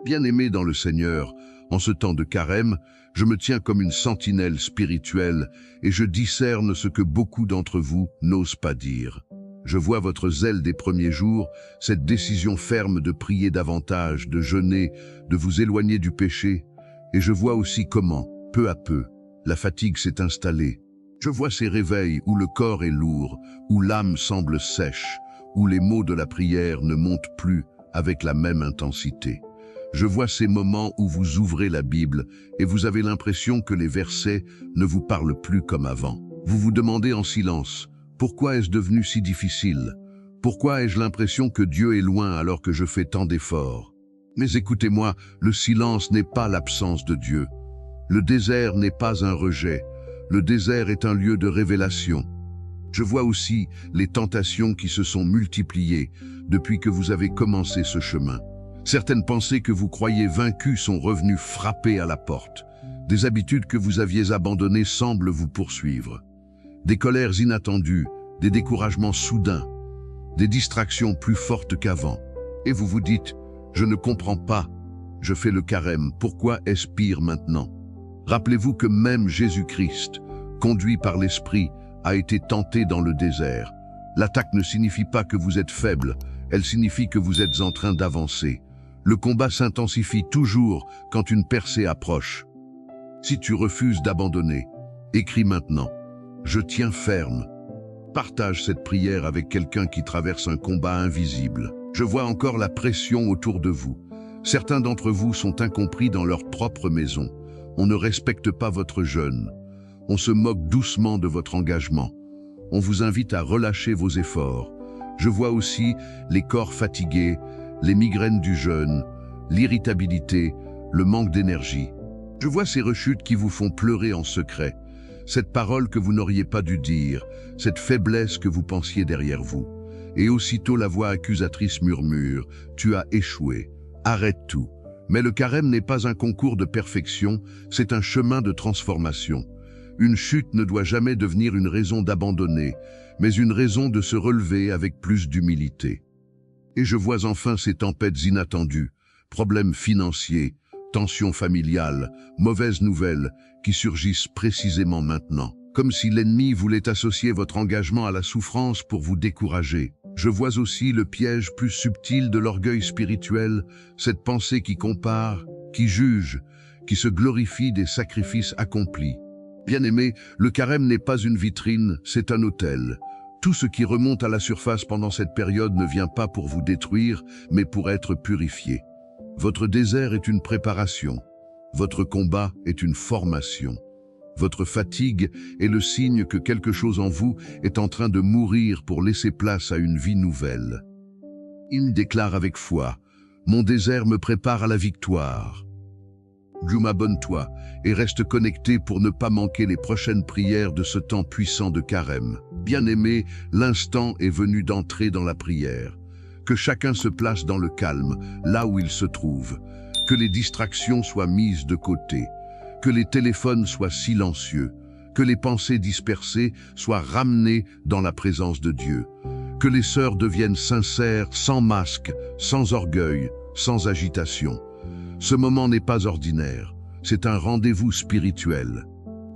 Bien-aimé dans le Seigneur, en ce temps de carême, je me tiens comme une sentinelle spirituelle et je discerne ce que beaucoup d'entre vous n'osent pas dire. Je vois votre zèle des premiers jours, cette décision ferme de prier davantage, de jeûner, de vous éloigner du péché, et je vois aussi comment, peu à peu, la fatigue s'est installée. Je vois ces réveils où le corps est lourd, où l'âme semble sèche, où les mots de la prière ne montent plus avec la même intensité. Je vois ces moments où vous ouvrez la Bible et vous avez l'impression que les versets ne vous parlent plus comme avant. Vous vous demandez en silence, pourquoi est-ce devenu si difficile? Pourquoi ai-je l'impression que Dieu est loin alors que je fais tant d'efforts? Mais écoutez-moi, le silence n'est pas l'absence de Dieu. Le désert n'est pas un rejet. Le désert est un lieu de révélation. Je vois aussi les tentations qui se sont multipliées depuis que vous avez commencé ce chemin. Certaines pensées que vous croyez vaincues sont revenues frapper à la porte. Des habitudes que vous aviez abandonnées semblent vous poursuivre. Des colères inattendues, des découragements soudains, des distractions plus fortes qu'avant. Et vous vous dites, je ne comprends pas, je fais le carême, pourquoi est-ce pire maintenant? Rappelez-vous que même Jésus-Christ, conduit par l'Esprit, a été tenté dans le désert. L'attaque ne signifie pas que vous êtes faible, elle signifie que vous êtes en train d'avancer. Le combat s'intensifie toujours quand une percée approche. Si tu refuses d'abandonner, écris maintenant. Je tiens ferme. Partage cette prière avec quelqu'un qui traverse un combat invisible. Je vois encore la pression autour de vous. Certains d'entre vous sont incompris dans leur propre maison. On ne respecte pas votre jeûne. On se moque doucement de votre engagement. On vous invite à relâcher vos efforts. Je vois aussi les corps fatigués, les migraines du jeûne, l'irritabilité, le manque d'énergie. Je vois ces rechutes qui vous font pleurer en secret. Cette parole que vous n'auriez pas dû dire, cette faiblesse que vous pensiez derrière vous. Et aussitôt la voix accusatrice murmure, « Tu as échoué, arrête tout ». Mais le carême n'est pas un concours de perfection, c'est un chemin de transformation. Une chute ne doit jamais devenir une raison d'abandonner, mais une raison de se relever avec plus d'humilité. Et je vois enfin ces tempêtes inattendues, problèmes financiers, tensions familiales, mauvaises nouvelles qui surgissent précisément maintenant. Comme si l'ennemi voulait associer votre engagement à la souffrance pour vous décourager. Je vois aussi le piège plus subtil de l'orgueil spirituel, cette pensée qui compare, qui juge, qui se glorifie des sacrifices accomplis. Bien-aimé, le carême n'est pas une vitrine, c'est un autel. Tout ce qui remonte à la surface pendant cette période ne vient pas pour vous détruire, mais pour être purifié. Votre désert est une préparation. Votre combat est une formation. Votre fatigue est le signe que quelque chose en vous est en train de mourir pour laisser place à une vie nouvelle. Il déclare avec foi, « Mon désert me prépare à la victoire ». Abonne-toi et reste connecté pour ne pas manquer les prochaines prières de ce temps puissant de carême. Bien-aimé, l'instant est venu d'entrer dans la prière. Que chacun se place dans le calme, là où il se trouve. Que les distractions soient mises de côté. Que les téléphones soient silencieux. Que les pensées dispersées soient ramenées dans la présence de Dieu. Que les sœurs deviennent sincères, sans masque, sans orgueil, sans agitation. Ce moment n'est pas ordinaire, c'est un rendez-vous spirituel.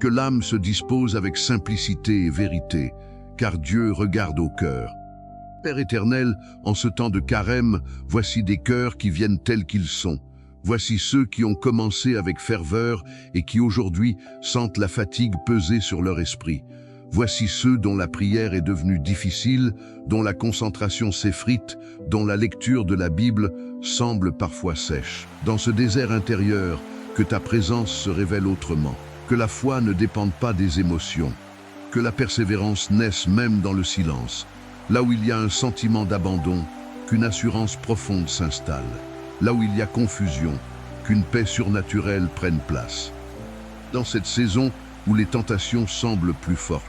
Que l'âme se dispose avec simplicité et vérité, car Dieu regarde au cœur. Père éternel, en ce temps de carême, voici des cœurs qui viennent tels qu'ils sont. Voici ceux qui ont commencé avec ferveur et qui aujourd'hui sentent la fatigue peser sur leur esprit. Voici ceux dont la prière est devenue difficile, dont la concentration s'effrite, dont la lecture de la Bible semble parfois sèche. Dans ce désert intérieur, que ta présence se révèle autrement, que la foi ne dépende pas des émotions, que la persévérance naisse même dans le silence, là où il y a un sentiment d'abandon, qu'une assurance profonde s'installe, là où il y a confusion, qu'une paix surnaturelle prenne place. Dans cette saison où les tentations semblent plus fortes,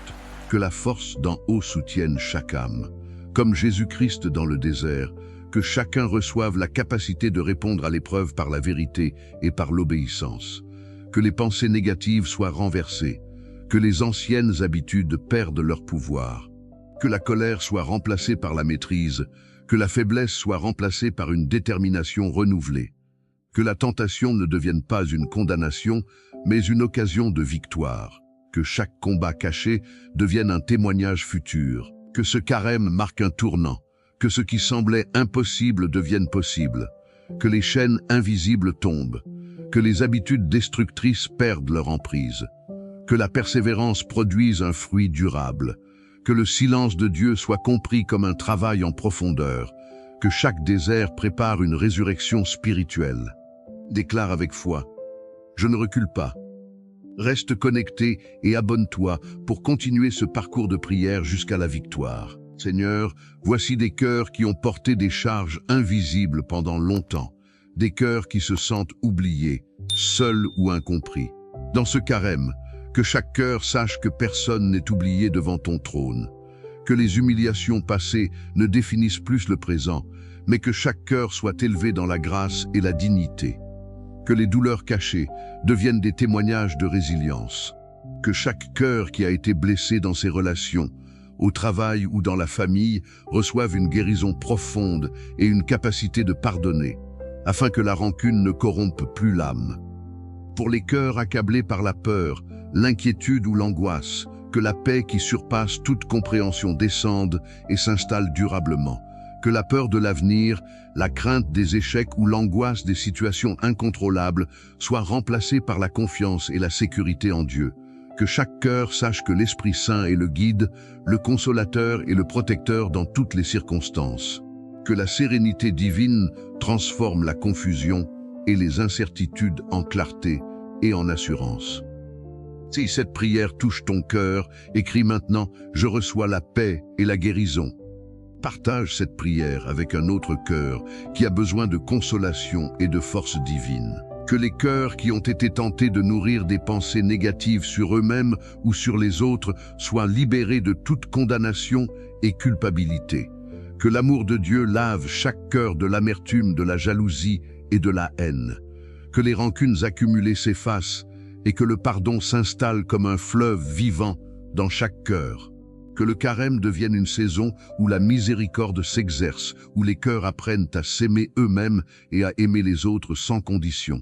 que la force d'en haut soutienne chaque âme. Comme Jésus-Christ dans le désert, que chacun reçoive la capacité de répondre à l'épreuve par la vérité et par l'obéissance. Que les pensées négatives soient renversées, que les anciennes habitudes perdent leur pouvoir. Que la colère soit remplacée par la maîtrise, que la faiblesse soit remplacée par une détermination renouvelée. Que la tentation ne devienne pas une condamnation, mais une occasion de victoire. Que chaque combat caché devienne un témoignage futur. Que ce carême marque un tournant. Que ce qui semblait impossible devienne possible. Que les chaînes invisibles tombent. Que les habitudes destructrices perdent leur emprise. Que la persévérance produise un fruit durable. Que le silence de Dieu soit compris comme un travail en profondeur. Que chaque désert prépare une résurrection spirituelle. Déclare avec foi: je ne recule pas. Reste connecté et abonne-toi pour continuer ce parcours de prière jusqu'à la victoire. Seigneur, voici des cœurs qui ont porté des charges invisibles pendant longtemps, des cœurs qui se sentent oubliés, seuls ou incompris. Dans ce carême, que chaque cœur sache que personne n'est oublié devant ton trône, que les humiliations passées ne définissent plus le présent, mais que chaque cœur soit élevé dans la grâce et la dignité. Que les douleurs cachées deviennent des témoignages de résilience. Que chaque cœur qui a été blessé dans ses relations, au travail ou dans la famille, reçoive une guérison profonde et une capacité de pardonner, afin que la rancune ne corrompe plus l'âme. Pour les cœurs accablés par la peur, l'inquiétude ou l'angoisse, que la paix qui surpasse toute compréhension descende et s'installe durablement. Que la peur de l'avenir, la crainte des échecs ou l'angoisse des situations incontrôlables soient remplacées par la confiance et la sécurité en Dieu. Que chaque cœur sache que l'Esprit Saint est le guide, le consolateur et le protecteur dans toutes les circonstances. Que la sérénité divine transforme la confusion et les incertitudes en clarté et en assurance. Si cette prière touche ton cœur, écris maintenant « Je reçois la paix et la guérison ». Partage cette prière avec un autre cœur qui a besoin de consolation et de force divine. Que les cœurs qui ont été tentés de nourrir des pensées négatives sur eux-mêmes ou sur les autres soient libérés de toute condamnation et culpabilité. Que l'amour de Dieu lave chaque cœur de l'amertume, de la jalousie et de la haine. Que les rancunes accumulées s'effacent et que le pardon s'installe comme un fleuve vivant dans chaque cœur. Que le carême devienne une saison où la miséricorde s'exerce, où les cœurs apprennent à s'aimer eux-mêmes et à aimer les autres sans condition.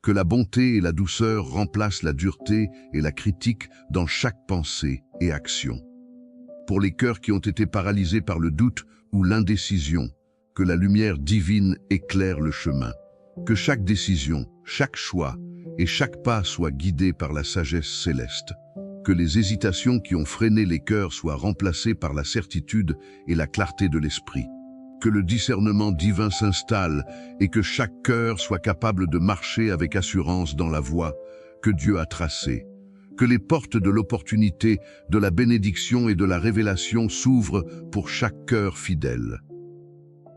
Que la bonté et la douceur remplacent la dureté et la critique dans chaque pensée et action. Pour les cœurs qui ont été paralysés par le doute ou l'indécision, que la lumière divine éclaire le chemin. Que chaque décision, chaque choix et chaque pas soient guidés par la sagesse céleste. Que les hésitations qui ont freiné les cœurs soient remplacées par la certitude et la clarté de l'esprit. Que le discernement divin s'installe et que chaque cœur soit capable de marcher avec assurance dans la voie que Dieu a tracée. Que les portes de l'opportunité, de la bénédiction et de la révélation s'ouvrent pour chaque cœur fidèle.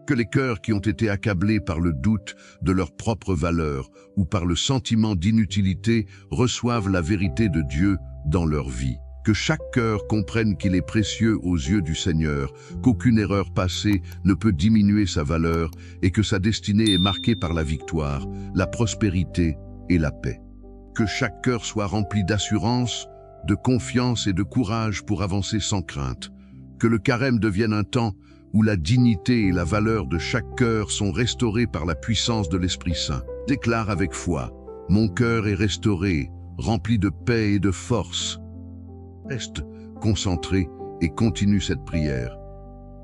Que les cœurs qui ont été accablés par le doute de leur propre valeur ou par le sentiment d'inutilité reçoivent la vérité de Dieu dans leur vie. Que chaque cœur comprenne qu'il est précieux aux yeux du Seigneur, qu'aucune erreur passée ne peut diminuer sa valeur et que sa destinée est marquée par la victoire, la prospérité et la paix. Que chaque cœur soit rempli d'assurance, de confiance et de courage pour avancer sans crainte. Que le carême devienne un temps où la dignité et la valeur de chaque cœur sont restaurées par la puissance de l'Esprit Saint. Déclare avec foi: mon cœur est restauré, rempli de paix et de force. Reste concentré et continue cette prière.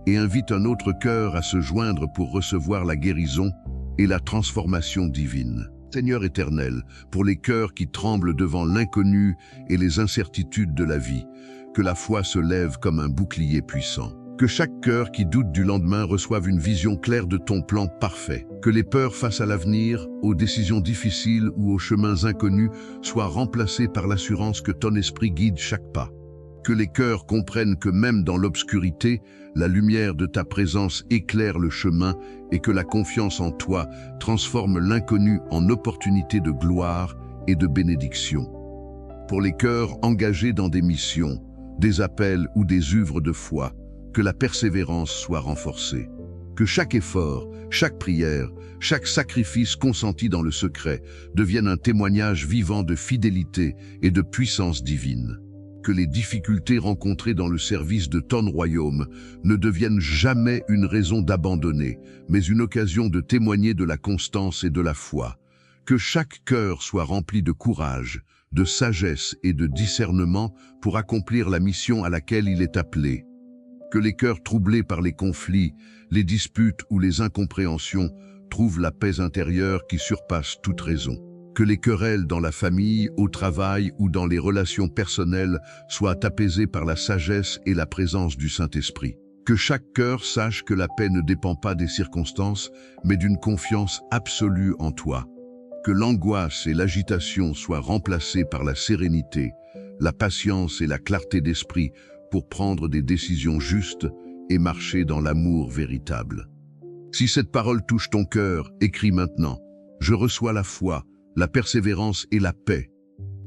Et invite un autre cœur à se joindre pour recevoir la guérison et la transformation divine. Seigneur éternel, pour les cœurs qui tremblent devant l'inconnu et les incertitudes de la vie, que la foi se lève comme un bouclier puissant. Que chaque cœur qui doute du lendemain reçoive une vision claire de ton plan parfait. Que les peurs face à l'avenir, aux décisions difficiles ou aux chemins inconnus soient remplacées par l'assurance que ton esprit guide chaque pas. Que les cœurs comprennent que même dans l'obscurité, la lumière de ta présence éclaire le chemin et que la confiance en toi transforme l'inconnu en opportunité de gloire et de bénédiction. Pour les cœurs engagés dans des missions, des appels ou des œuvres de foi, que la persévérance soit renforcée. Que chaque effort, chaque prière, chaque sacrifice consenti dans le secret devienne un témoignage vivant de fidélité et de puissance divine. Que les difficultés rencontrées dans le service de ton royaume ne deviennent jamais une raison d'abandonner, mais une occasion de témoigner de la constance et de la foi. Que chaque cœur soit rempli de courage, de sagesse et de discernement pour accomplir la mission à laquelle il est appelé. Que les cœurs troublés par les conflits, les disputes ou les incompréhensions trouvent la paix intérieure qui surpasse toute raison. Que les querelles dans la famille, au travail ou dans les relations personnelles soient apaisées par la sagesse et la présence du Saint-Esprit. Que chaque cœur sache que la paix ne dépend pas des circonstances, mais d'une confiance absolue en toi. Que l'angoisse et l'agitation soient remplacées par la sérénité, la patience et la clarté d'esprit pour prendre des décisions justes et marcher dans l'amour véritable. Si cette parole touche ton cœur, écris maintenant. Je reçois la foi, la persévérance et la paix.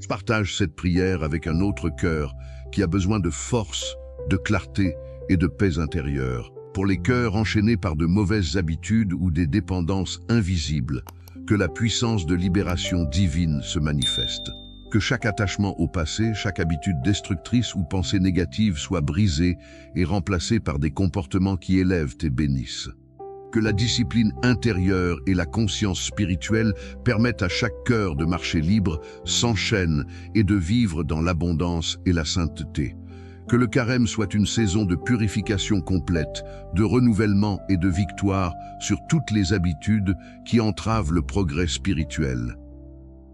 Je partage cette prière avec un autre cœur qui a besoin de force, de clarté et de paix intérieure. Pour les cœurs enchaînés par de mauvaises habitudes ou des dépendances invisibles, que la puissance de libération divine se manifeste. Que chaque attachement au passé, chaque habitude destructrice ou pensée négative soit brisée et remplacée par des comportements qui élèvent et bénissent. Que la discipline intérieure et la conscience spirituelle permettent à chaque cœur de marcher libre, sans chaîne et de vivre dans l'abondance et la sainteté. Que le carême soit une saison de purification complète, de renouvellement et de victoire sur toutes les habitudes qui entravent le progrès spirituel.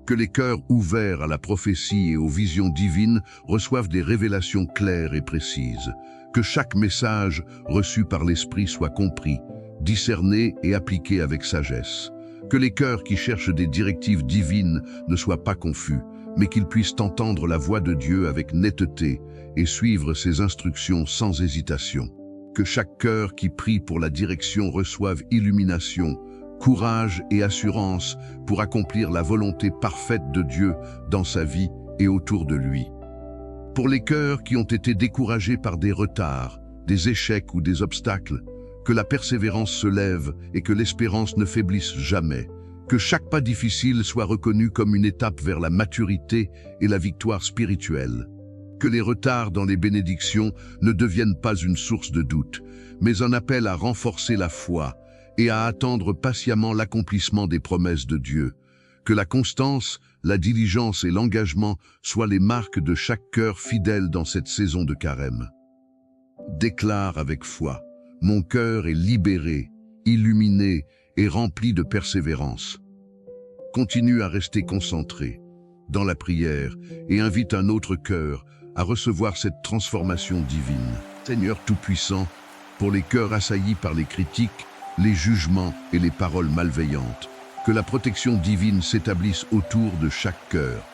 Que les cœurs ouverts à la prophétie et aux visions divines reçoivent des révélations claires et précises. Que chaque message reçu par l'Esprit soit compris, discerné et appliqué avec sagesse. Que les cœurs qui cherchent des directives divines ne soient pas confus, mais qu'ils puissent entendre la voix de Dieu avec netteté et suivre ses instructions sans hésitation. Que chaque cœur qui prie pour la direction reçoive illumination, courage et assurance pour accomplir la volonté parfaite de Dieu dans sa vie et autour de lui. Pour les cœurs qui ont été découragés par des retards, des échecs ou des obstacles, que la persévérance se lève et que l'espérance ne faiblisse jamais. Que chaque pas difficile soit reconnu comme une étape vers la maturité et la victoire spirituelle. Que les retards dans les bénédictions ne deviennent pas une source de doute, mais un appel à renforcer la foi et à attendre patiemment l'accomplissement des promesses de Dieu. Que la constance, la diligence et l'engagement soient les marques de chaque cœur fidèle dans cette saison de carême. Déclare avec foi: mon cœur est libéré, illuminé et rempli de persévérance. Continue à rester concentré dans la prière et invite un autre cœur à recevoir cette transformation divine. Seigneur Tout-Puissant, pour les cœurs assaillis par les critiques, les jugements et les paroles malveillantes, que la protection divine s'établisse autour de chaque cœur.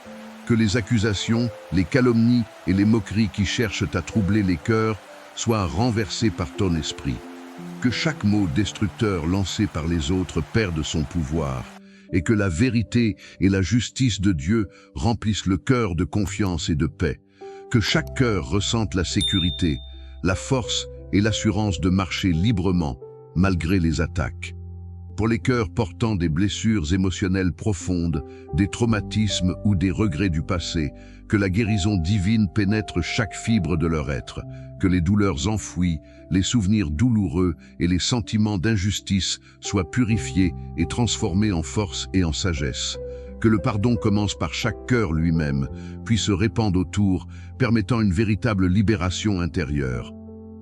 Que les accusations, les calomnies et les moqueries qui cherchent à troubler les cœurs soient renversées par ton esprit. Que chaque mot destructeur lancé par les autres perde son pouvoir et que la vérité et la justice de Dieu remplissent le cœur de confiance et de paix. Que chaque cœur ressente la sécurité, la force et l'assurance de marcher librement malgré les attaques. Pour les cœurs portant des blessures émotionnelles profondes, des traumatismes ou des regrets du passé, que la guérison divine pénètre chaque fibre de leur être, que les douleurs enfouies, les souvenirs douloureux et les sentiments d'injustice soient purifiés et transformés en force et en sagesse. Que le pardon commence par chaque cœur lui-même, puis se répande autour, permettant une véritable libération intérieure.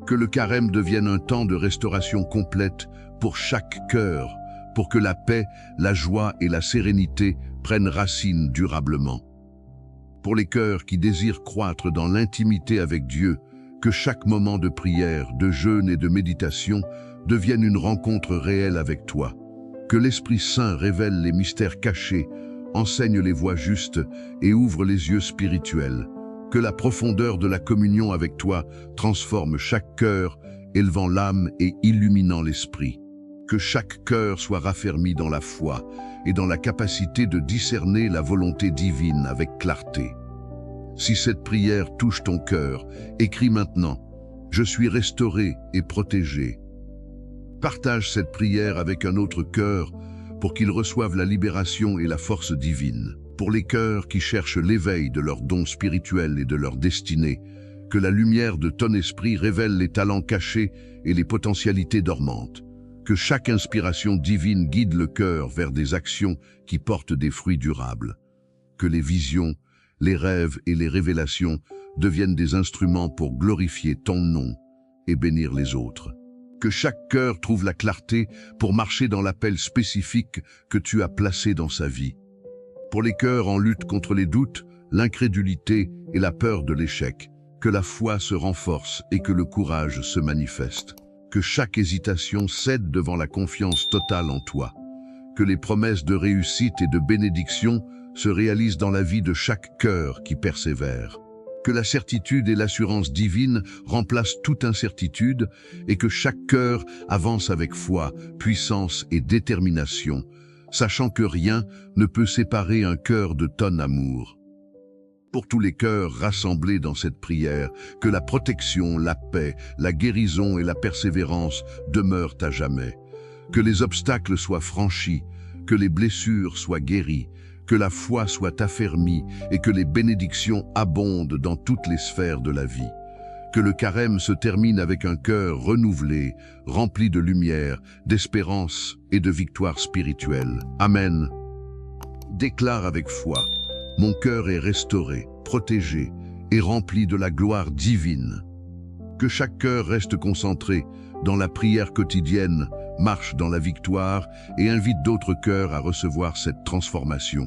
Que le carême devienne un temps de restauration complète pour chaque cœur, pour que la paix, la joie et la sérénité prennent racine durablement. Pour les cœurs qui désirent croître dans l'intimité avec Dieu, que chaque moment de prière, de jeûne et de méditation devienne une rencontre réelle avec toi. Que l'Esprit Saint révèle les mystères cachés, enseigne les voies justes et ouvre les yeux spirituels. Que la profondeur de la communion avec toi transforme chaque cœur, élevant l'âme et illuminant l'esprit. Que chaque cœur soit raffermi dans la foi et dans la capacité de discerner la volonté divine avec clarté. Si cette prière touche ton cœur, écris maintenant « Je suis restauré et protégé ». Partage cette prière avec un autre cœur pour qu'il reçoive la libération et la force divine. Pour les cœurs qui cherchent l'éveil de leurs dons spirituels et de leur destinée, que la lumière de ton esprit révèle les talents cachés et les potentialités dormantes. Que chaque inspiration divine guide le cœur vers des actions qui portent des fruits durables. Que les visions, les rêves et les révélations deviennent des instruments pour glorifier ton nom et bénir les autres. Que chaque cœur trouve la clarté pour marcher dans l'appel spécifique que tu as placé dans sa vie. Pour les cœurs en lutte contre les doutes, l'incrédulité et la peur de l'échec, que la foi se renforce et que le courage se manifeste. Que chaque hésitation cède devant la confiance totale en toi. Que les promesses de réussite et de bénédiction se réalisent dans la vie de chaque cœur qui persévère. Que la certitude et l'assurance divine remplacent toute incertitude et que chaque cœur avance avec foi, puissance et détermination, sachant que rien ne peut séparer un cœur de ton amour. Pour tous les cœurs rassemblés dans cette prière, que la protection, la paix, la guérison et la persévérance demeurent à jamais. Que les obstacles soient franchis, que les blessures soient guéries, que la foi soit affermie et que les bénédictions abondent dans toutes les sphères de la vie. Que le carême se termine avec un cœur renouvelé, rempli de lumière, d'espérance et de victoire spirituelle. Amen. Déclare avec foi. Mon cœur est restauré, protégé et rempli de la gloire divine. Que chaque cœur reste concentré dans la prière quotidienne, marche dans la victoire et invite d'autres cœurs à recevoir cette transformation.